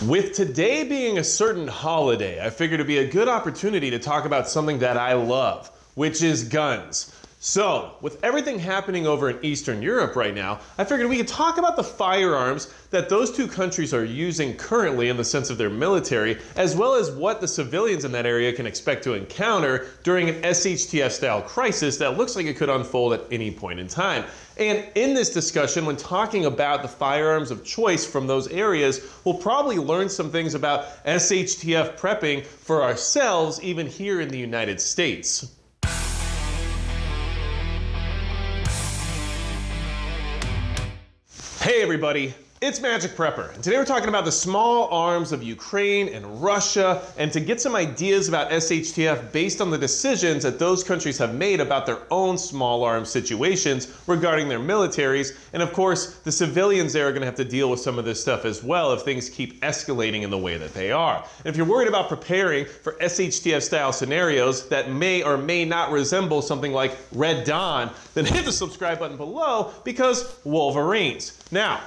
With today being a certain holiday, I figured it'd be a good opportunity to talk about something that I love, which is guns. So, with everything happening over in Eastern Europe right now, I figured we could talk about the firearms that those two countries are using currently in the sense of their military, as well as what the civilians in that area can expect to encounter during an SHTF style crisis that looks like it could unfold at any point in time. And in this discussion, when talking about the firearms of choice from those areas, we'll probably learn some things about SHTF prepping for ourselves, even here in the United States. Hey everybody, it's Magic Prepper, and today we're talking about the small arms of Ukraine and Russia, and to get some ideas about SHTF based on the decisions that those countries have made about their own small arms situations regarding their militaries, and of course, the civilians there are going to have to deal with some of this stuff as well if things keep escalating in the way that they are. And if you're worried about preparing for SHTF style scenarios that may or may not resemble something like Red Dawn, then hit the subscribe button below because Wolverines. Now,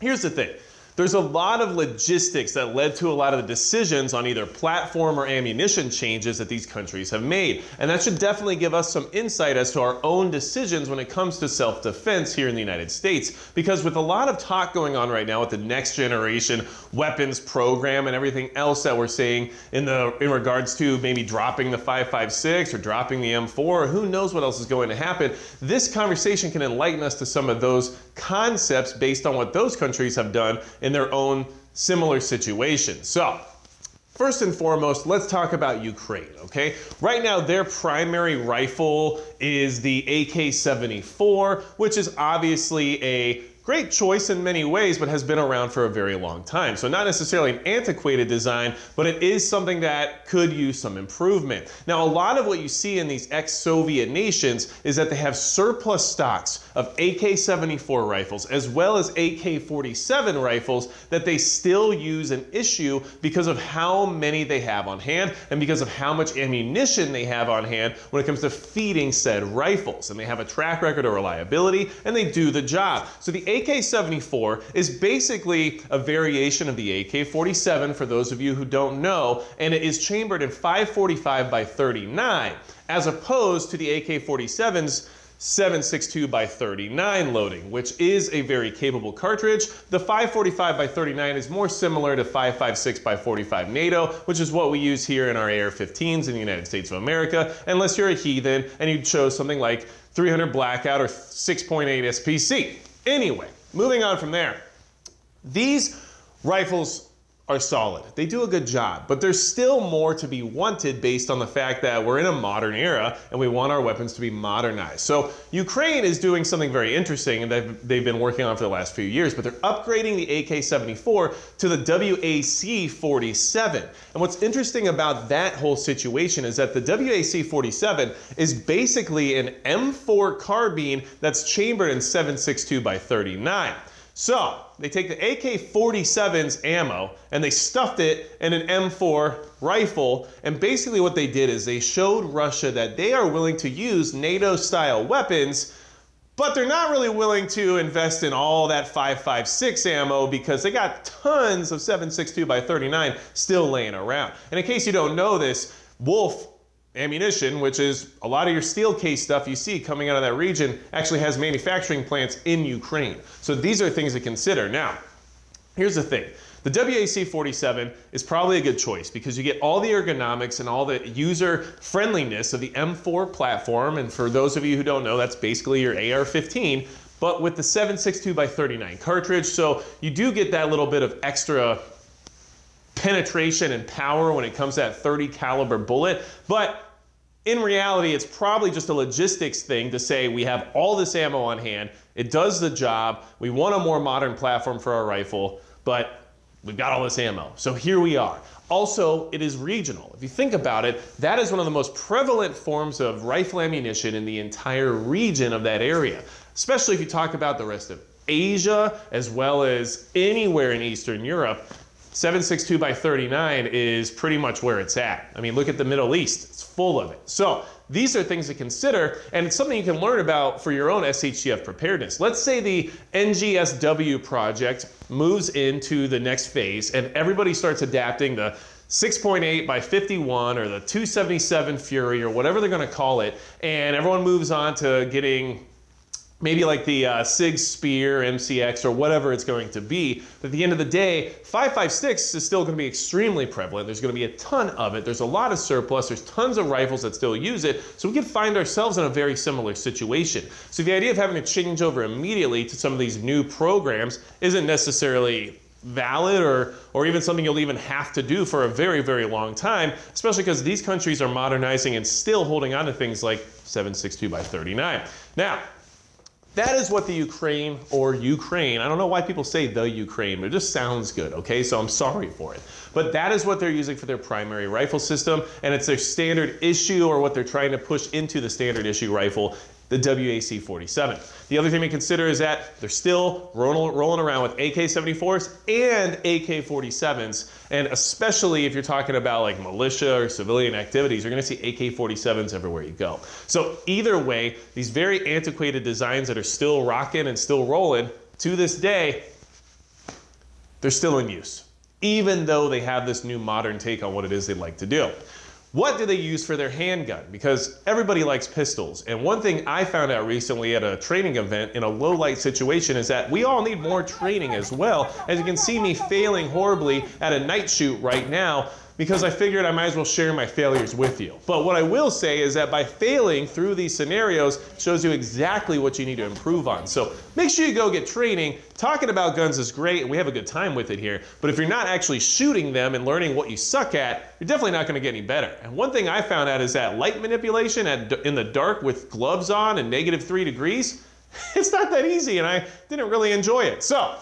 here's the thing. There's a lot of logistics that led to a lot of the decisions on either platform or ammunition changes that these countries have made. And that should definitely give us some insight as to our own decisions when it comes to self-defense here in the United States. Because with a lot of talk going on right now with the next generation weapons program and everything else that we're seeing in regards to maybe dropping the 5.56 or dropping the M4, or who knows what else is going to happen, this conversation can enlighten us to some of those concepts based on what those countries have done in their own similar situations. So, first and foremost, let's talk about Ukraine, okay? Right now, their primary rifle is the AK-74, which is obviously a great choice in many ways, but has been around for a very long time. So not necessarily an antiquated design, but it is something that could use some improvement. Now, a lot of what you see in these ex-Soviet nations is that they have surplus stocks of AK-74 rifles, as well as AK-47 rifles that they still use and issue because of how many they have on hand and because of how much ammunition they have on hand when it comes to feeding said rifles. And they have a track record of reliability, and they do the job. So the AK-74 is basically a variation of the AK-47 for those of you who don't know, and it is chambered in 5.45 by 39, as opposed to the AK-47's 7.62 by 39 loading, which is a very capable cartridge. The 5.45 by 39 is more similar to 5.56 by 45 NATO, which is what we use here in our AR-15s in the United States of America, unless you're a heathen and you chose something like 300 Blackout or 6.8 SPC. Anyway, moving on from there, these rifles are solid. They do a good job, but there's still more to be wanted based on the fact that we're in a modern era and we want our weapons to be modernized. So Ukraine is doing something very interesting and they've been working on for the last few years, but they're upgrading the AK-74 to the WAC-47. And what's interesting about that whole situation is that the WAC-47 is basically an M4 carbine that's chambered in 7.62 by 39. So, they take the AK-47's ammo and they stuffed it in an M4 rifle, and basically what they did is they showed Russia that they are willing to use NATO-style weapons, but they're not really willing to invest in all that 5.56 ammo because they got tons of 7.62 by 39 still laying around. And in case you don't know this, Wolf Ammunition, which is a lot of your steel case stuff you see coming out of that region, actually has manufacturing plants in Ukraine. So these are things to consider. Now, here's the thing. The WAC-47 is probably a good choice because you get all the ergonomics and all the user friendliness of the M4 platform, and for those of you who don't know, that's basically your AR-15, but with the 7.62 by 39 cartridge, so you do get that little bit of extra penetration and power when it comes to that 30 caliber bullet, but in reality, it's probably just a logistics thing to say we have all this ammo on hand, it does the job, we want a more modern platform for our rifle, but we've got all this ammo. So here we are. Also, it is regional. If you think about it, that is one of the most prevalent forms of rifle ammunition in the entire region of that area, especially if you talk about the rest of Asia as well as anywhere in Eastern Europe. 7.62 by 39 is pretty much where it's at. I mean, look at the Middle East, it's full of it. So these are things to consider, and it's something you can learn about for your own SHTF preparedness. Let's say the NGSW project moves into the next phase and everybody starts adapting the 6.8 by 51 or the 277 Fury or whatever they're going to call it, and everyone moves on to getting maybe like the SIG Spear, MCX, or whatever it's going to be. But at the end of the day, 5.56 is still going to be extremely prevalent. There's going to be a ton of it. There's a lot of surplus. There's tons of rifles that still use it. So we could find ourselves in a very similar situation. So the idea of having to change over immediately to some of these new programs isn't necessarily valid or even something you'll even have to do for a very, very long time, especially because these countries are modernizing and still holding on to things like 7.62 by 39. Now, that is what the Ukraine, I don't know why people say the Ukraine, but it just sounds good, okay? So I'm sorry for it. But that is what they're using for their primary rifle system, and it's their standard issue, or what they're trying to push into the standard issue rifle, the WAC-47. The other thing to consider is that they're still rolling around with AK-74s and AK-47s, and especially if you're talking about like militia or civilian activities, you're gonna see AK-47s everywhere you go. So either way, these very antiquated designs that are still rocking and still rolling, to this day, they're still in use, even though they have this new modern take on what it is they like to do. What do they use for their handgun? Because everybody likes pistols. And one thing I found out recently at a training event in a low light situation is that we all need more training as well. As you can see me failing horribly at a night shoot right now, because I figured I might as well share my failures with you. But what I will say is that by failing through these scenarios, it shows you exactly what you need to improve on. So make sure you go get training. Talking about guns is great, and we have a good time with it here, but if you're not actually shooting them and learning what you suck at, you're definitely not gonna get any better. And one thing I found out is that light manipulation in the dark with gloves on and -3 degrees, it's not that easy, and I didn't really enjoy it. So,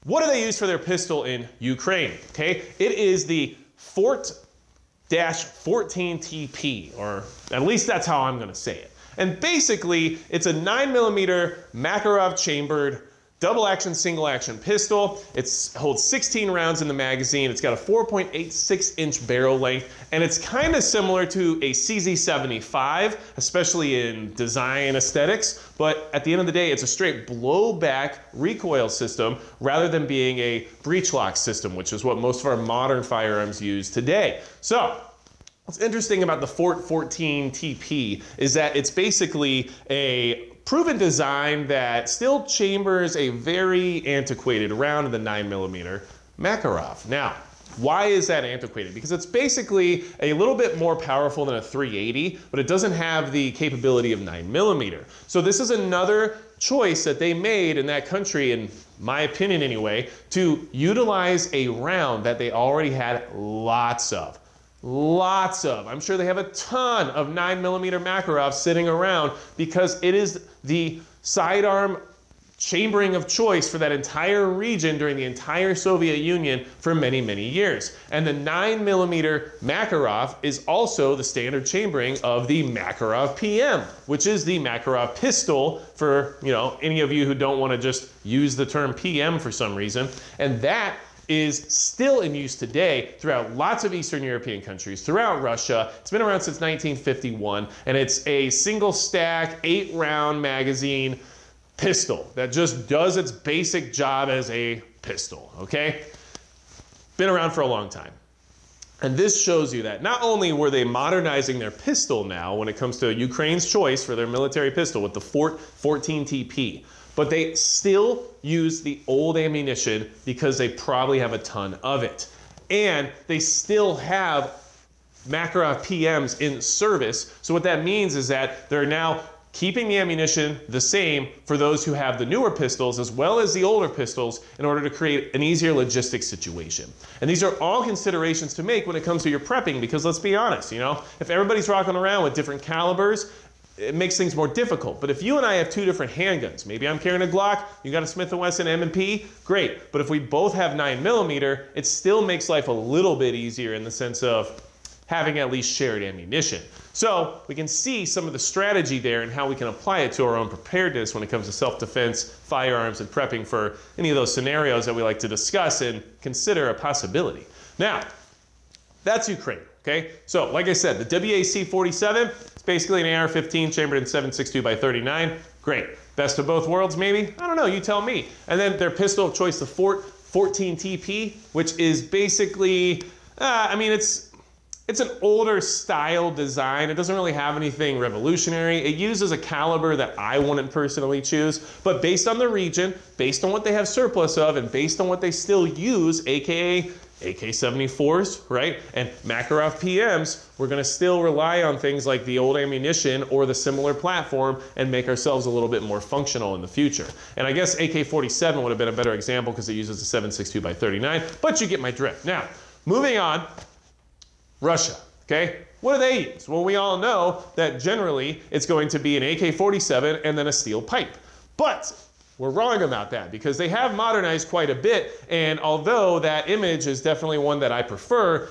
what do they use for their pistol in Ukraine? Okay, it is the Fort-14 TP, or at least that's how I'm gonna say it. And basically, it's a 9mm Makarov chambered double action, single action pistol. It holds 16 rounds in the magazine. It's got a 4.86-inch barrel length, and it's kind of similar to a CZ75, especially in design aesthetics. But at the end of the day, it's a straight blowback recoil system rather than being a breech lock system, which is what most of our modern firearms use today. So, what's interesting about the Fort-14 TP is that it's basically a proven design that still chambers a very antiquated round of the 9mm Makarov. Now, why is that antiquated? Because it's basically a little bit more powerful than a 380, but it doesn't have the capability of 9mm. So this is another choice that they made in that country, in my opinion anyway, to utilize a round that they already had lots of. I'm sure they have a ton of 9mm Makarovs sitting around because it is the sidearm chambering of choice for that entire region during the entire Soviet Union for many, many years. And the 9mm Makarov is also the standard chambering of the Makarov PM, which is the Makarov pistol for, any of you who don't want to just use the term PM for some reason. And that is still in use today throughout lots of Eastern European countries, throughout Russia. It's been around since 1951, and it's a single stack, 8-round magazine pistol that just does its basic job as a pistol, okay? Been around for a long time. And this shows you that not only were they modernizing their pistol now when it comes to Ukraine's choice for their military pistol with the Fort-14 TP, but they still use the old ammunition because they probably have a ton of it. And they still have Makarov PMs in service. So what that means is that they're now keeping the ammunition the same for those who have the newer pistols as well as the older pistols in order to create an easier logistics situation. And these are all considerations to make when it comes to your prepping, because let's be honest, if everybody's rocking around with different calibers, it makes things more difficult. But if you and I have two different handguns, maybe I'm carrying a Glock, you got a Smith & Wesson M&P, great. But if we both have 9mm, it still makes life a little bit easier in the sense of having at least shared ammunition. So we can see some of the strategy there and how we can apply it to our own preparedness when it comes to self-defense, firearms, and prepping for any of those scenarios that we like to discuss and consider a possibility. Now, that's Ukraine, okay? So like I said, the WAC-47, it's basically an AR-15 chambered in 7.62 by 39. Great. Best of both worlds, maybe? I don't know, you tell me. And then their pistol of choice, the 14 TP, which is basically, I mean, it's an older style design. It doesn't really have anything revolutionary. It uses a caliber that I wouldn't personally choose, but based on the region, based on what they have surplus of, and based on what they still use, AKA AK-74s, right, and Makarov PMs, we're gonna still rely on things like the old ammunition or the similar platform and make ourselves a little bit more functional in the future. And I guess AK-47 would have been a better example because it uses a 7.62 by 39, but you get my drift. Now, moving on, Russia, okay? What do they use? Well, we all know that generally it's going to be an AK-47 and then a steel pipe. But we're wrong about that because they have modernized quite a bit, and although that image is definitely one that I prefer,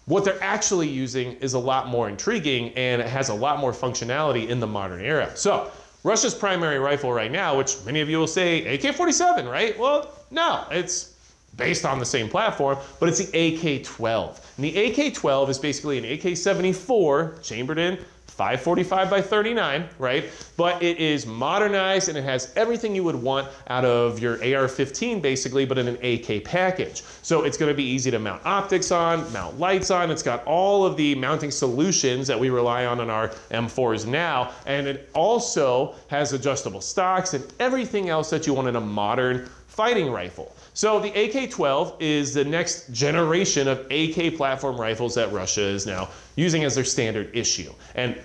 what they're actually using is a lot more intriguing and it has a lot more functionality in the modern era. So, Russia's primary rifle right now, which many of you will say AK-47, right? Well, no, it's based on the same platform, but it's the AK-12. And the AK-12 is basically an AK-74 chambered in 545 by 39, right? But it is modernized and it has everything you would want out of your AR-15 basically, but in an AK package. So it's gonna be easy to mount optics on, mount lights on. It's got all of the mounting solutions that we rely on in our M4s now. And it also has adjustable stocks and everything else that you want in a modern fighting rifle. So the AK-12 is the next generation of AK platform rifles that Russia is now using as their standard issue. And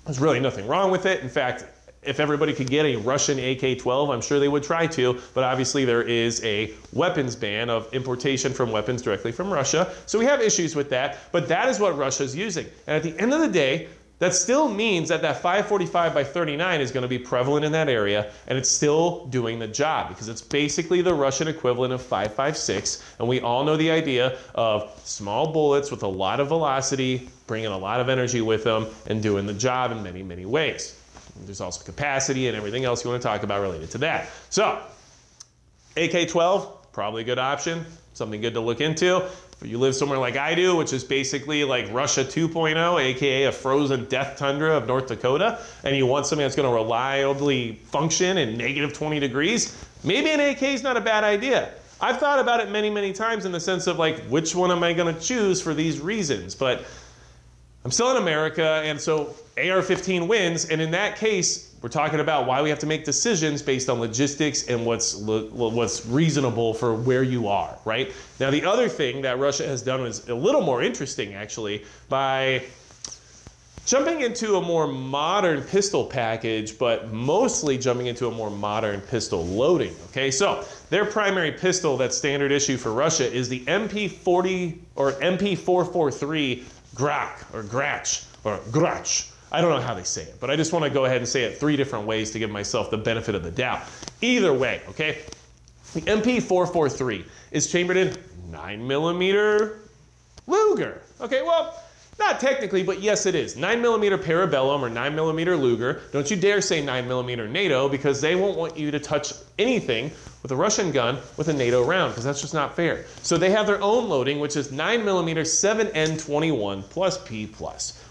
there's really nothing wrong with it. In fact, if everybody could get a Russian AK-12, I'm sure they would try to, but obviously there is a weapons ban of importation from weapons directly from Russia. So we have issues with that, but that is what Russia's using. And at the end of the day, that still means that that 545 by 39 is going to be prevalent in that area, and it's still doing the job because it's basically the Russian equivalent of 5.56, and we all know the idea of small bullets with a lot of velocity, bringing a lot of energy with them, and doing the job in many, many ways. There's also capacity and everything else you want to talk about related to that. So, AK-12, probably a good option, something good to look into. If you live somewhere like I do, which is basically like Russia 2.0, aka a frozen death tundra of North Dakota, and you want something that's going to reliably function in negative 20 degrees, maybe an AK is not a bad idea. I've thought about it many, many times in the sense of like, which one am I going to choose for these reasons? But I'm still in America, and so AR-15 wins, and in that case, we're talking about why we have to make decisions based on logistics and what's reasonable for where you are, right? Now, the other thing that Russia has done is a little more interesting, actually, by jumping into a more modern pistol package, but mostly jumping into a more modern pistol loading, okay? So, their primary pistol that's standard issue for Russia is the MP40 or MP443 Grach, or Grach, or Grach. I don't know how they say it, but I just want to go ahead and say it 3 different ways to give myself the benefit of the doubt. Either way, okay? The MP443 is chambered in 9mm Luger. Okay, well, not technically, but yes it is. 9mm Parabellum or 9mm Luger. Don't you dare say 9mm NATO because they won't want you to touch anything with a Russian gun with a NATO round because that's just not fair. So they have their own loading, which is 9mm 7N21 plus P+,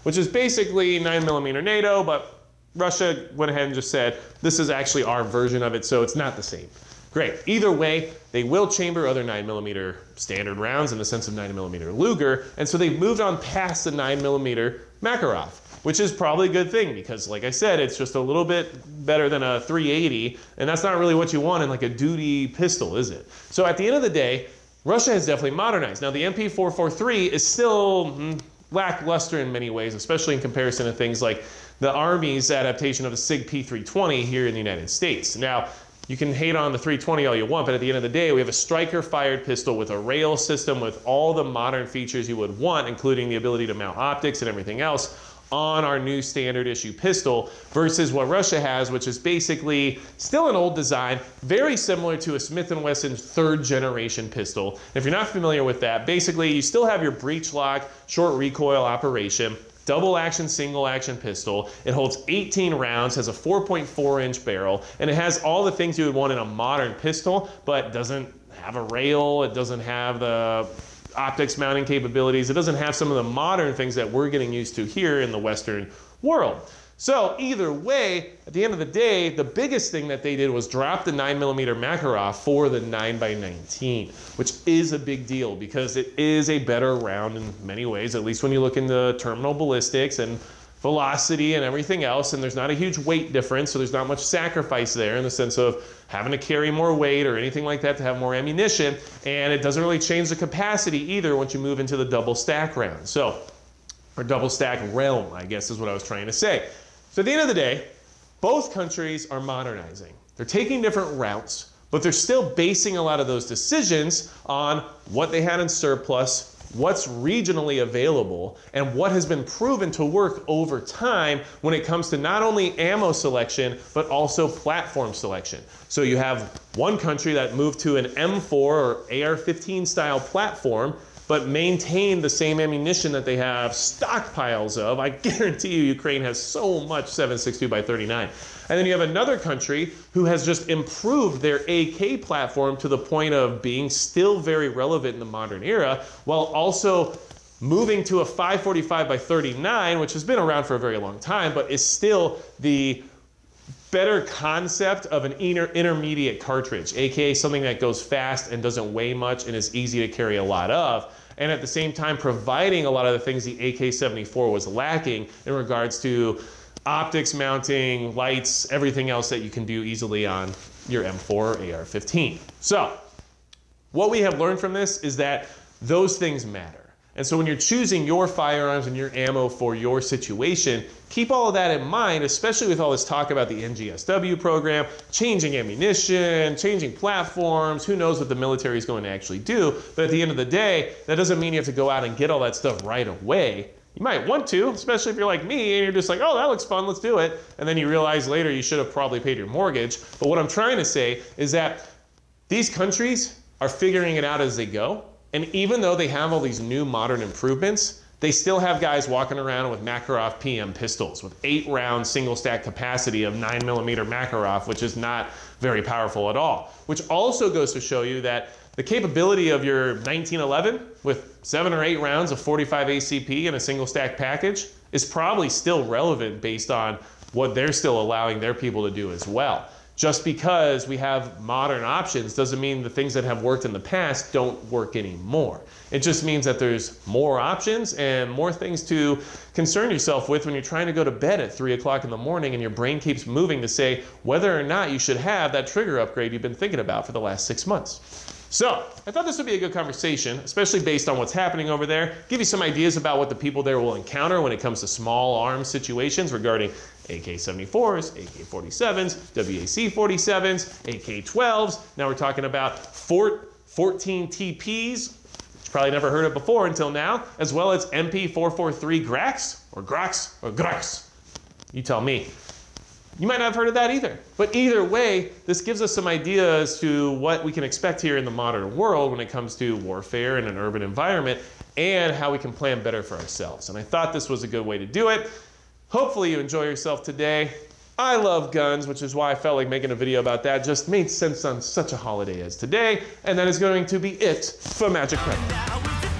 which is basically 9mm NATO, but Russia went ahead and just said, this is actually our version of it, so it's not the same. Great. Either way, they will chamber other 9mm standard rounds in the sense of 9mm Luger, and so they've moved on past the 9mm Makarov, which is probably a good thing because, like I said, it's just a little bit better than a 380, and that's not really what you want in like a duty pistol, is it? So at the end of the day, Russia has definitely modernized. Now the MP443 is still lackluster in many ways, especially in comparison to things like the Army's adaptation of the SIG P320 here in the United States. Now, you can hate on the 320 all you want, but at the end of the day, we have a striker-fired pistol with a rail system with all the modern features you would want, including the ability to mount optics and everything else, on our new standard issue pistol versus what Russia has, which is basically still an old design, very similar to a Smith & Wesson 3rd generation pistol. And if you're not familiar with that, basically you still have your breech lock, short recoil operation, double action, single action pistol. It holds 18 rounds, has a 4.4-inch barrel, and it has all the things you would want in a modern pistol, but doesn't have a rail, it doesn't have the optics mounting capabilities, it doesn't have some of the modern things that we're getting used to here in the Western world. So either way, at the end of the day, the biggest thing that they did was drop the 9mm Makarov for the 9x19, which is a big deal because it is a better round in many ways, at least when you look into terminal ballistics and velocity and everything else, and there's not a huge weight difference, so there's not much sacrifice there in the sense of having to carry more weight or anything like that to have more ammunition, and it doesn't really change the capacity either once you move into the double stack round. So, or double stack realm, I guess is what I was trying to say. So at the end of the day, both countries are modernizing. They're taking different routes, but they're still basing a lot of those decisions on what they had in surplus, what's regionally available, and what has been proven to work over time when it comes to not only ammo selection, but also platform selection. So you have one country that moved to an M4 or AR-15 style platform, but maintain the same ammunition that they have stockpiles of. I guarantee you Ukraine has so much 7.62x39. And then you have another country who has just improved their AK platform to the point of being still very relevant in the modern era, while also moving to a 5.45x39, which has been around for a very long time, but is still the better concept of an intermediate cartridge, aka something that goes fast and doesn't weigh much and is easy to carry a lot of, and at the same time providing a lot of the things the AK-74 was lacking in regards to optics mounting, lights, everything else that you can do easily on your M4 or AR-15. So what we have learned from this is that those things matter. And so when you're choosing your firearms and your ammo for your situation, keep all of that in mind, especially with all this talk about the NGSW program, changing ammunition, changing platforms, who knows what the military is going to actually do. But at the end of the day, that doesn't mean you have to go out and get all that stuff right away. You might want to, especially if you're like me and you're just like, oh, that looks fun, let's do it. And then you realize later you should have probably paid your mortgage. But what I'm trying to say is that these countries are figuring it out as they go. And even though they have all these new modern improvements, they still have guys walking around with Makarov PM pistols with 8-round single stack capacity of 9mm Makarov, which is not very powerful at all. Which also goes to show you that the capability of your 1911 with 7 or 8 rounds of 45 ACP in a single stack package is probably still relevant based on what they're still allowing their people to do as well. Just because we have modern options doesn't mean the things that have worked in the past don't work anymore. It just means that there's more options and more things to concern yourself with when you're trying to go to bed at 3 o'clock in the morning and your brain keeps moving to say whether or not you should have that trigger upgrade you've been thinking about for the last 6 months. So, I thought this would be a good conversation, especially based on what's happening over there. Give you some ideas about what the people there will encounter when it comes to small arms situations regarding AK-74s, AK-47s, WAC-47s, AK-12s. Now we're talking about 14 TPs, which you probably never heard of before until now, as well as MP443 Grax, or Grax, or Grax. You tell me. You might not have heard of that either. But either way, this gives us some ideas to what we can expect here in the modern world when it comes to warfare in an urban environment and how we can plan better for ourselves. And I thought this was a good way to do it. Hopefully you enjoy yourself today. I love guns, which is why I felt like making a video about that. Just made sense on such a holiday as today. And that is going to be it for Magic Prep.